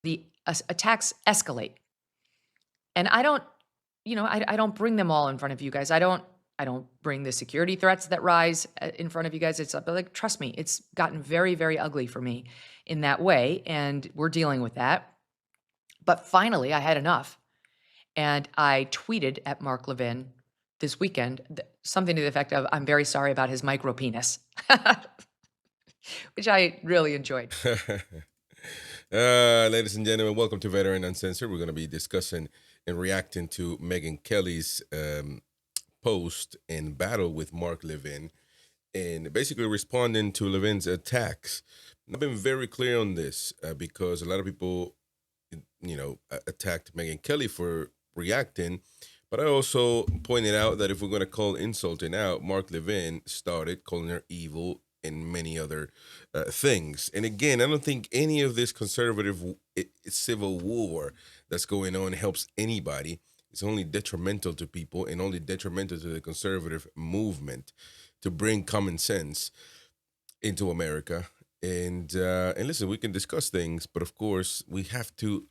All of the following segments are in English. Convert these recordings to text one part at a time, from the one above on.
the attacks escalate. And I don't, I don't bring them all in front of you guys. I don't bring the security threats that rise in front of you guys. It's but like, trust me, it's gotten very, very ugly for me in that way. And we're dealing with that. But finally, I had enough. And I tweeted at Mark Levin this weekend something to the effect of, I'm very sorry about his micro penis, which I really enjoyed. Ladies and gentlemen, welcome to Veteran Uncensored. We're going to be discussing and reacting to Megyn Kelly's post and battle with Mark Levin and basically responding to Levin's attacks. I've been very clear on this because a lot of people, attacked Megyn Kelly for reacting. But I also pointed out that if we're going to call insulting out, Mark Levin started calling her evil and many other things. And again, I don't think any of this conservative civil war that's going on helps anybody. It's only detrimental to people and only detrimental to the conservative movement to bring common sense into America. And listen, we can discuss things, but of course, we have to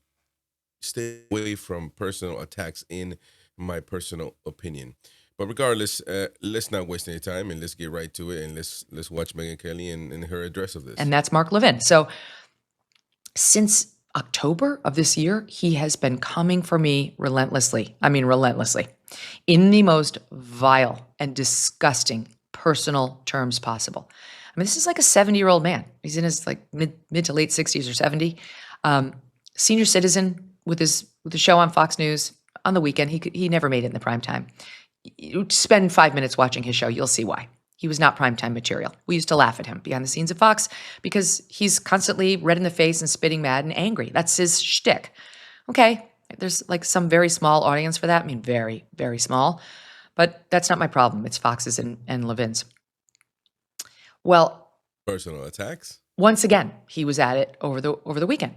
stay away from personal attacks, in my personal opinion. But regardless, let's not waste any time and let's get right to it, and let's watch Megyn Kelly and her address of this. And that's Mark Levin. So since October of this year, he has been coming for me relentlessly. I mean, relentlessly, in the most vile and disgusting personal terms possible. I mean, this is like a 70-year-old man. He's in his like mid to late 60s or 70. Senior citizen with the show on Fox News on the weekend. He never made it in the prime time. You spend 5 minutes watching his show, you'll see why. He was not primetime material. We used to laugh at him behind the scenes of Fox because he's constantly red in the face and spitting mad and angry. That's his shtick. Okay, there's like some very small audience for that. I mean, very, very small. But that's not my problem. It's Fox's and Levin's. Well, personal attacks. Once again, he was at it over the weekend.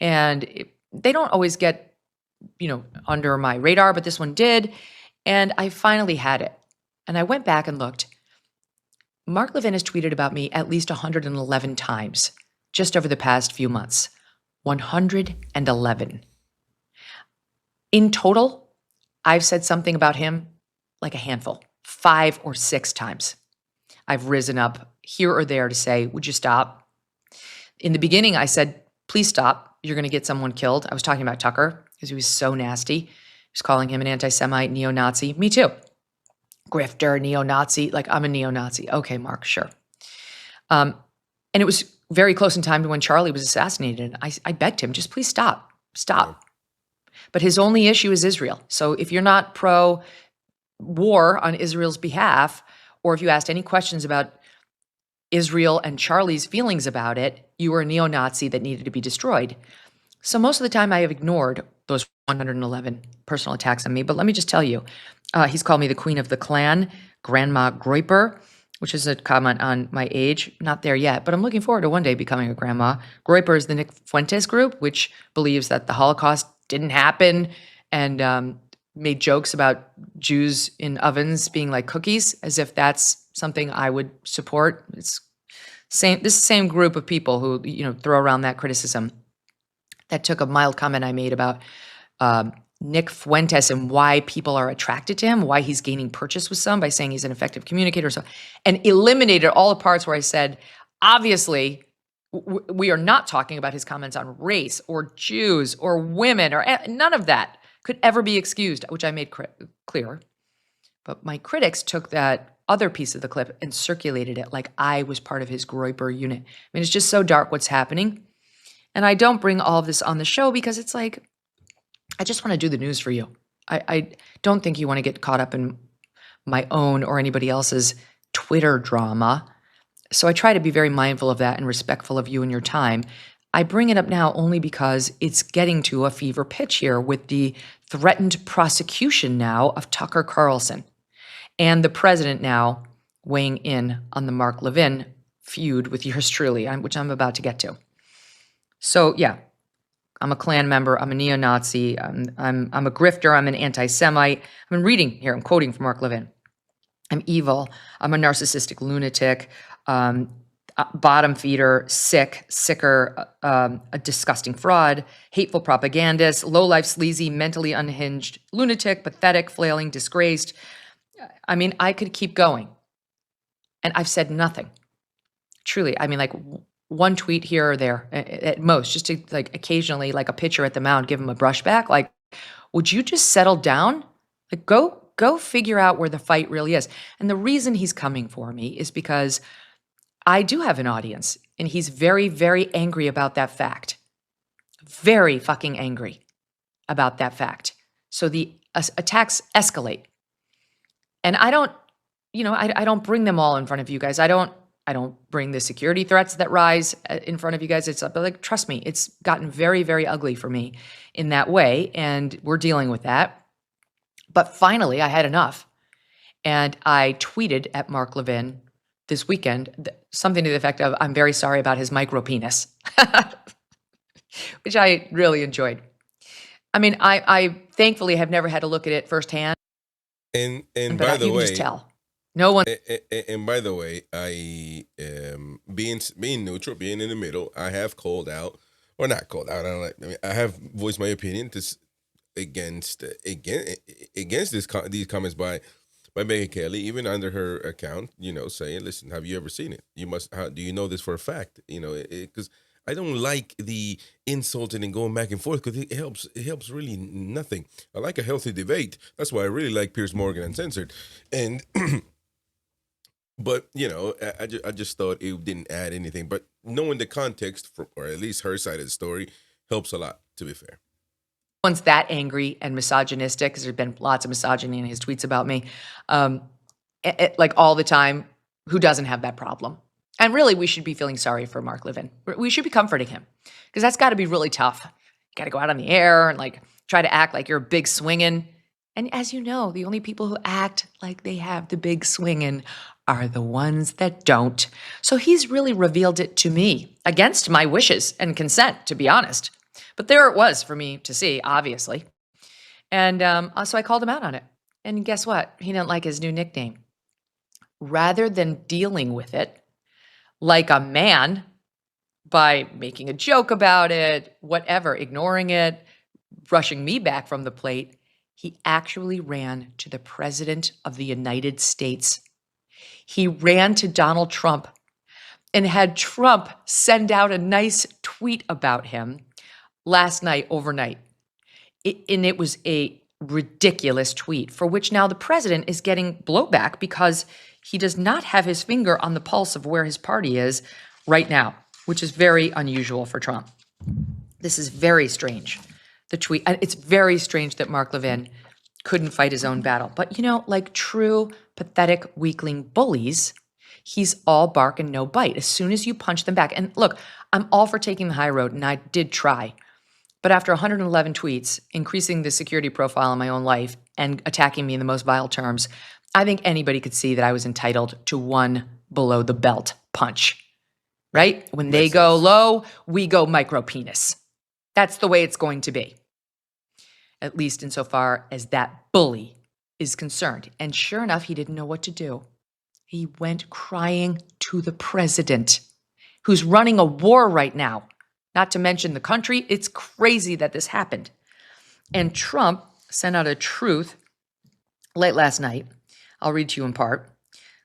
And they don't always get, under my radar, but this one did. And I finally had it. And I went back and looked. Mark Levin has tweeted about me at least 111 times just over the past few months. 111. In total, I've said something about him like a handful, 5 or 6 times. I've risen up here or there to say, would you stop? In the beginning, I said, please stop. You're going to get someone killed. I was talking about Tucker because he was so nasty. He was calling him an anti-Semite, neo-Nazi. Me too. Grifter, neo-Nazi. Like, I'm a neo-Nazi. Okay, Mark, sure. And it was very close in time to when Charlie was assassinated. And I begged him, just please stop. Stop. But his only issue is Israel. So if you're not pro-war on Israel's behalf, or if you asked any questions about Israel and Charlie's feelings about it, you were a neo-Nazi that needed to be destroyed. So most of the time I have ignored those 111 personal attacks on me. But let me just tell you, he's called me the queen of the clan, Grandma Groiper, which is a comment on my age. Not there yet, but I'm looking forward to one day becoming a grandma. Groiper is the Nick Fuentes group, which believes that the Holocaust didn't happen and made jokes about Jews in ovens being like cookies, as if that's something I would support. It's this same group of people who throw around that criticism. That took a mild comment I made about Nick Fuentes and why people are attracted to him, why he's gaining purchase with some by saying he's an effective communicator, and eliminated all the parts where I said, obviously, we are not talking about his comments on race or Jews or women, or none of that could ever be excused, which I made clear. But my critics took that other piece of the clip and circulated it like I was part of his Groiper unit. I mean, it's just so dark what's happening. And I don't bring all of this on the show because it's like, I just want to do the news for you. I don't think you want to get caught up in my own or anybody else's Twitter drama. So I try to be very mindful of that and respectful of you and your time. I bring it up now only because it's getting to a fever pitch here with the threatened prosecution now of Tucker Carlson and the president now weighing in on the Mark Levin feud with yours truly, which I'm about to get to. So yeah, I'm a Klan member. I'm a neo-Nazi. I'm a grifter. I'm an anti-Semite. I'm reading here. I'm quoting from Mark Levin. I'm evil. I'm a narcissistic lunatic. bottom feeder, sicker, a disgusting fraud, hateful propagandist, low-life, sleazy, mentally unhinged, lunatic, pathetic, flailing, disgraced. I mean, I could keep going. And I've said nothing. Truly. I mean, like one tweet here or there at most, just to like occasionally, like a pitcher at the mound, give him a brush back. Like, would you just settle down? Like, go figure out where the fight really is. And the reason he's coming for me is because I do have an audience, and he's very, very angry about that fact. Very fucking angry about that fact. So the attacks escalate. And I don't, I don't bring them all in front of you guys. I don't bring the security threats that rise in front of you guys. It's like, trust me, it's gotten very, very ugly for me in that way. And we're dealing with that. But finally, I had enough. And I tweeted at Mark Levin this weekend something to the effect of, I'm very sorry about his micro penis, which I really enjoyed. I mean, I thankfully have never had to look at it firsthand. And But by the you can way, just tell. No one. and by the way, I being neutral, being in the middle, I have called out or not called out. I have voiced my opinion against these comments by Megyn Kelly, even under her account. Saying, "Listen, have you ever seen it? Do you know this for a fact? Because I don't like the insulting and going back and forth because it helps really nothing. I like a healthy debate. That's why I really like Piers Morgan Uncensored, and." But I just thought it didn't add anything. But knowing the context, or at least her side of the story, helps a lot. To be fair, One's that angry and misogynistic, because there's been lots of misogyny in his tweets about me, like all the time. Who doesn't have that problem? And really, we should be feeling sorry for Mark Levin. We should be comforting him, because that's got to be really tough. You got to go out on the air and like try to act like you're a big swinging. And as you know, the only people who act like they have the big swinging are the ones that don't. So he's really revealed it to me against my wishes and consent, to be honest. But there it was for me to see, obviously. And so I called him out on it. And guess what? He didn't like his new nickname. Rather than dealing with it like a man by making a joke about it, whatever, ignoring it, brushing me back from the plate, he actually ran to the President of the United States. He ran to Donald Trump and had Trump send out a nice tweet about him last night, overnight. And it was a ridiculous tweet for which now the president is getting blowback because he does not have his finger on the pulse of where his party is right now, which is very unusual for Trump. This is very strange. The tweet, and it's very strange that Mark Levin couldn't fight his own battle. But like true pathetic weakling bullies, he's all bark and no bite as soon as you punch them back. And look, I'm all for taking the high road, and I did try. But after 111 tweets, increasing the security profile in my own life and attacking me in the most vile terms, I think anybody could see that I was entitled to one below the belt punch, right? When they go low, we go micro penis. That's the way it's going to be, at least insofar as that bully is concerned. And sure enough, he didn't know what to do. He went crying to the president, who's running a war right now, not to mention the country. It's crazy that this happened. And Trump sent out a truth late last night. I'll read to you in part,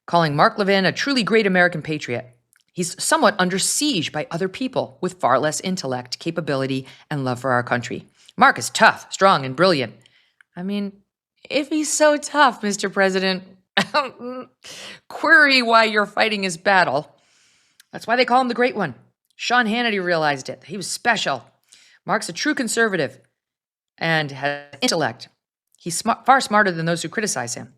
calling Mark Levin a truly great American patriot. He's somewhat under siege by other people with far less intellect, capability, and love for our country. Mark is tough, strong, and brilliant. I mean, if he's so tough, Mr. President, query why you're fighting his battle. That's why they call him the Great One. Sean Hannity realized it. He was special. Mark's a true conservative and has intellect. He's far smarter than those who criticize him.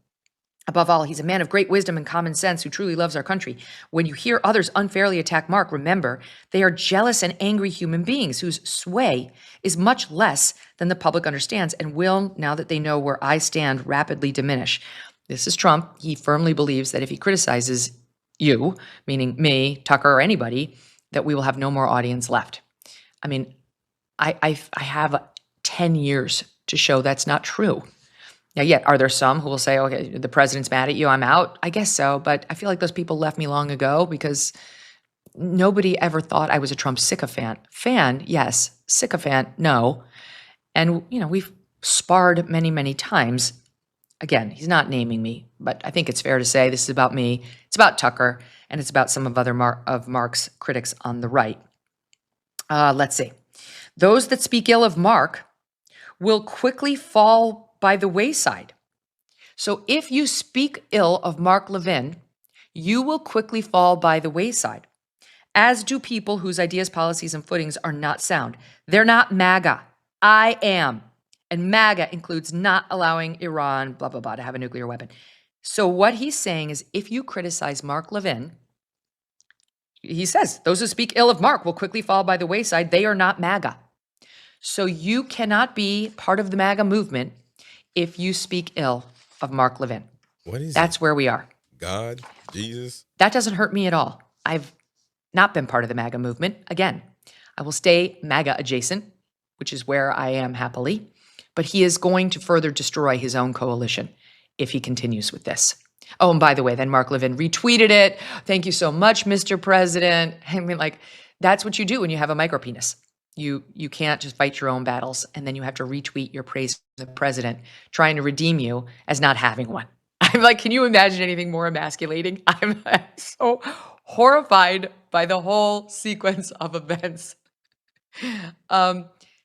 Above all, he's a man of great wisdom and common sense who truly loves our country. When you hear others unfairly attack Mark, remember, they are jealous and angry human beings whose sway is much less than the public understands and will, now that they know where I stand, rapidly diminish. This is Trump. He firmly believes that if he criticizes you, meaning me, Tucker, or anybody, that we will have no more audience left. I mean, I have 10 years to show that's not true. Now, yet, are there some who will say, okay, the president's mad at you, I'm out? I guess so, but I feel like those people left me long ago because nobody ever thought I was a Trump sycophant. Fan, yes. Sycophant, no. And, we've sparred many, many times. Again, he's not naming me, but I think it's fair to say this is about me. It's about Tucker, and it's about some of Mark's critics on the right. Let's see. Those that speak ill of Mark will quickly fall by the wayside. So if you speak ill of Mark Levin, you will quickly fall by the wayside, as do people whose ideas, policies, and footings are not sound. They're not MAGA. I am. And MAGA includes not allowing Iran, blah, blah, blah, to have a nuclear weapon. So what he's saying is if you criticize Mark Levin, he says, those who speak ill of Mark will quickly fall by the wayside. They are not MAGA. So you cannot be part of the MAGA movement if you speak ill of Mark Levin. What is That's it? where we are. God? Jesus? That doesn't hurt me at all. I've not been part of the MAGA movement. Again, I will stay MAGA adjacent, which is where I am happily. But he is going to further destroy his own coalition if he continues with this. Oh, and by the way, then Mark Levin retweeted it. Thank you so much, Mr. President. I mean, like, that's what you do when you have a micropenis. You can't just fight your own battles, and then you have to retweet your praise for the president, trying to redeem you as not having one. I'm like, can you imagine anything more emasculating? I'm so horrified by the whole sequence of events.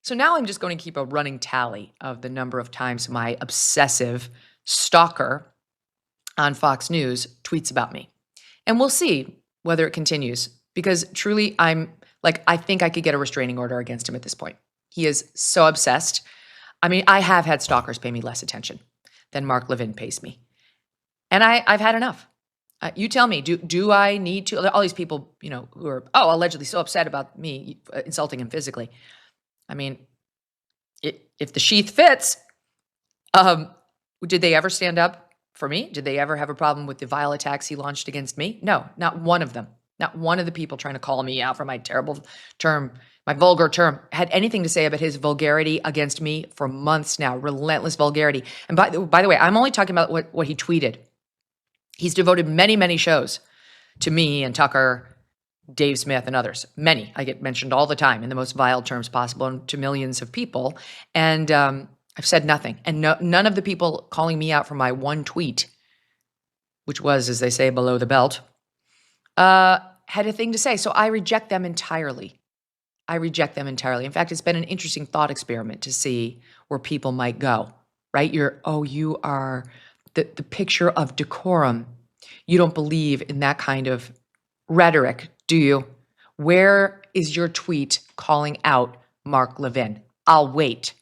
So now I'm just going to keep a running tally of the number of times my obsessive stalker on Fox News tweets about me. And we'll see whether it continues, because truly I think I could get a restraining order against him at this point. He is so obsessed. I mean, I have had stalkers pay me less attention than Mark Levin pays me. And I've had enough. You tell me, do I need to? All these people, who are, allegedly so upset about me insulting him physically. I mean, if the sheath fits, did they ever stand up for me? Did they ever have a problem with the vile attacks he launched against me? No, not one of them. Not one of the people trying to call me out for my terrible term, my vulgar term, had anything to say about his vulgarity against me for months now, relentless vulgarity. And by the way, I'm only talking about what he tweeted. He's devoted many, many shows to me and Tucker, Dave Smith, and others. Many. I get mentioned all the time in the most vile terms possible and to millions of people. And I've said nothing. And none of the people calling me out for my one tweet, which was, as they say, below the belt, had a thing to say. So I reject them entirely. In fact, it's been an interesting thought experiment to see where people might go, right? You are the picture of decorum. You don't believe in that kind of rhetoric, do you? Where is your tweet calling out Mark Levin? I'll wait.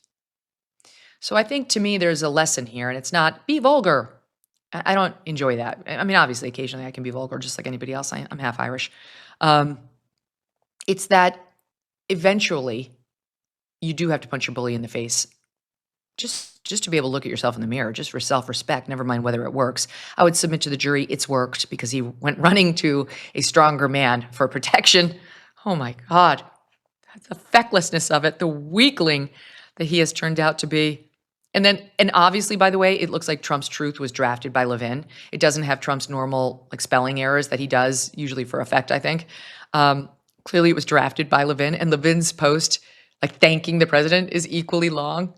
So I think to me there's a lesson here, and it's not be vulgar. I don't enjoy that. I mean, obviously, occasionally I can be vulgar just like anybody else. I'm half Irish. It's that eventually you do have to punch your bully in the face just to be able to look at yourself in the mirror, just for self-respect, never mind whether it works. I would submit to the jury it's worked because he went running to a stronger man for protection. Oh my God. The fecklessness of it, the weakling that he has turned out to be. And obviously, by the way, it looks like Trump's Truth was drafted by Levin. It doesn't have Trump's normal spelling errors that he does, usually for effect, I think. Clearly, it was drafted by Levin, and Levin's post, thanking the president, is equally long.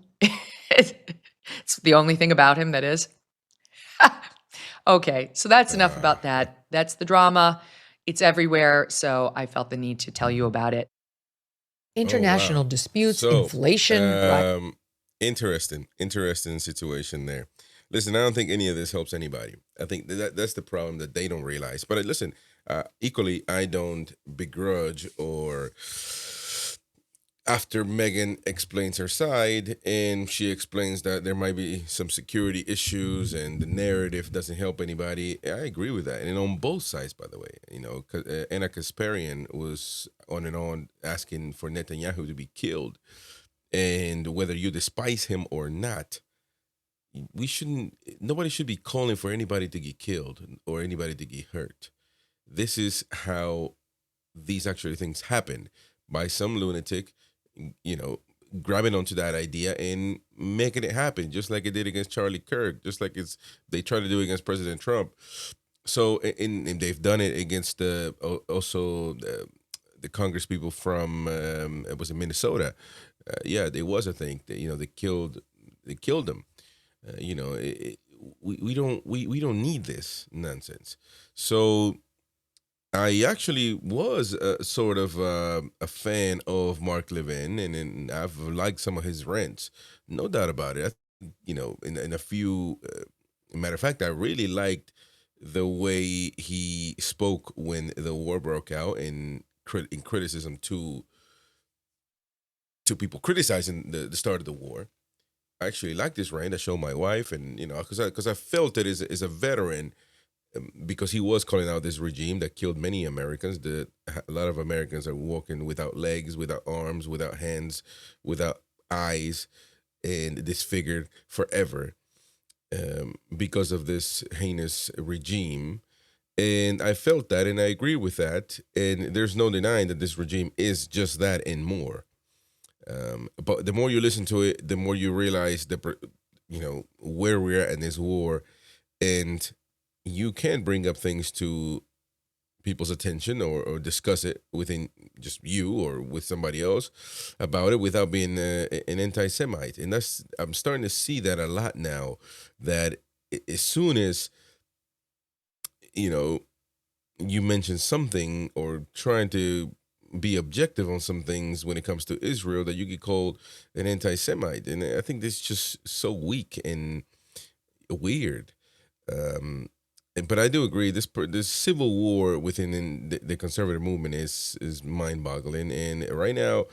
It's the only thing about him that is. Okay, so that's enough about that. That's the drama. It's everywhere, so I felt the need to tell you about it. International disputes, So, inflation. interesting situation there. Listen, I don't think any of this helps anybody. I think that's the problem that they don't realize. But listen, equally, I don't begrudge or after Megyn explains her side and she explains that there might be some security issues and the narrative doesn't help anybody, I agree with that. And on both sides, by the way, Anna Kasparian was on and on asking for Netanyahu to be killed. And whether you despise him or not, nobody should be calling for anybody to get killed or anybody to get hurt. This is how these actually things happen, by some lunatic, grabbing onto that idea and making it happen, just like it did against Charlie Kirk, just like they tried to do against President Trump. So and they've done it against also the Congress people from it was in Minnesota. Yeah, there was a thing that they killed them. We don't need this nonsense. So I actually was sort of a fan of Mark Levin, and I've liked some of his rants, no doubt about it. In a few, matter of fact, I really liked the way he spoke when the war broke out, in criticism to people criticizing the start of the war. I actually liked this rant. I showed my wife, and because I felt that as a veteran, because he was calling out this regime that killed many Americans. A lot of Americans are walking without legs, without arms, without hands, without eyes, and disfigured forever because of this heinous regime. And I felt that, and I agree with that. And there's no denying that this regime is just that and more. But the more you listen to it, the more you realize where we're at in this war, and you can bring up things to people's attention, or discuss it within just you or with somebody else about it without being an anti-Semite. And I'm starting to see that a lot now. That as soon as you know you mention something or trying to be objective on some things when it comes to Israel, that you get called an anti-Semite, and I think this is just so weak and weird. Um, but I do agree, this civil war within the conservative movement is mind-boggling. And right now,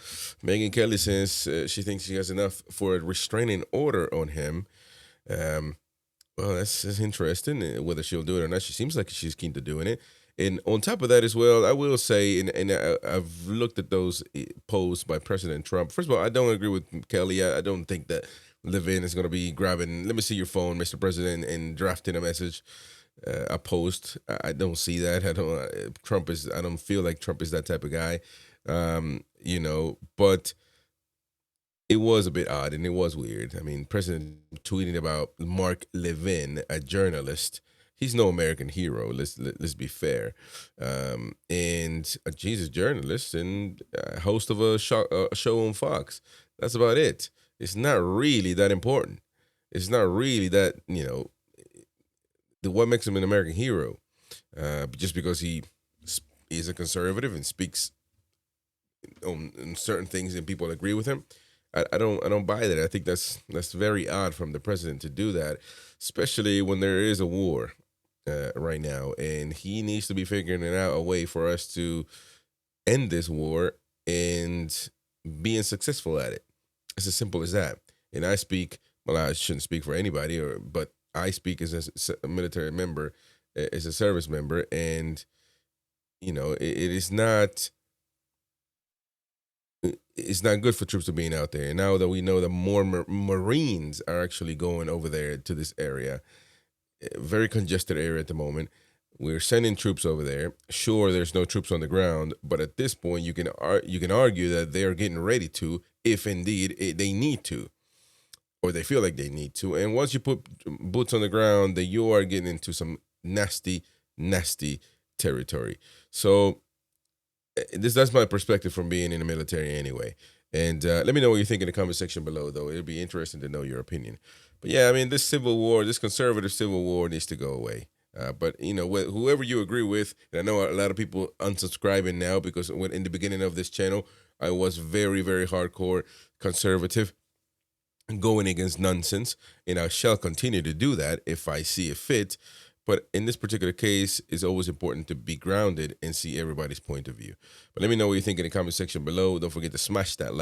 Megyn Kelly says she thinks she has enough for a restraining order on him. Um, well, that's interesting. Whether she'll do it or not, she seems like she's keen to doing it. And on top of that, as well, I will say, and I've looked at those posts by President Trump. First of all, I don't agree with Kelly. I don't think that Levin is going to be grabbing, "Let me see your phone, Mr. President," and drafting a message, a post. I don't see that. I don't. Trump is. I don't feel like Trump is that type of guy. But it was a bit odd and it was weird. I mean, President tweeting about Mark Levin, a journalist. He's no American hero. Let's be fair. And he's a journalist and host of a show on Fox. That's about it. It's not really that important. It's not really that what makes him an American hero. Just because he is a conservative and speaks on certain things and people agree with him. I don't buy that. I think that's very odd from the president to do that, especially when there is a war right now, and he needs to be figuring out a way for us to end this war and being successful at it. It's as simple as that. And I speak. Well, I shouldn't speak for anybody, but I speak as a military member, as a service member, and it is not it's not good for troops to being out there. And now that we know that more Marines are actually going over there to this area, very congested area at the moment. We're sending troops over there. Sure, there's no troops on the ground, but at this point, you can argue that they are getting ready to, if indeed they need to, or they feel like they need to. And once you put boots on the ground, then you are getting into some nasty, nasty territory. So that's my perspective from being in the military anyway. And let me know what you think in the comment section below, though. It'll be interesting to know your opinion. But yeah, I mean, this civil war, this conservative civil war needs to go away. But whoever you agree with, and I know a lot of people unsubscribing now because in the beginning of this channel, I was very, very hardcore conservative, going against nonsense, and I shall continue to do that if I see it fit. But in this particular case, it's always important to be grounded and see everybody's point of view. But let me know what you think in the comment section below. Don't forget to smash that like.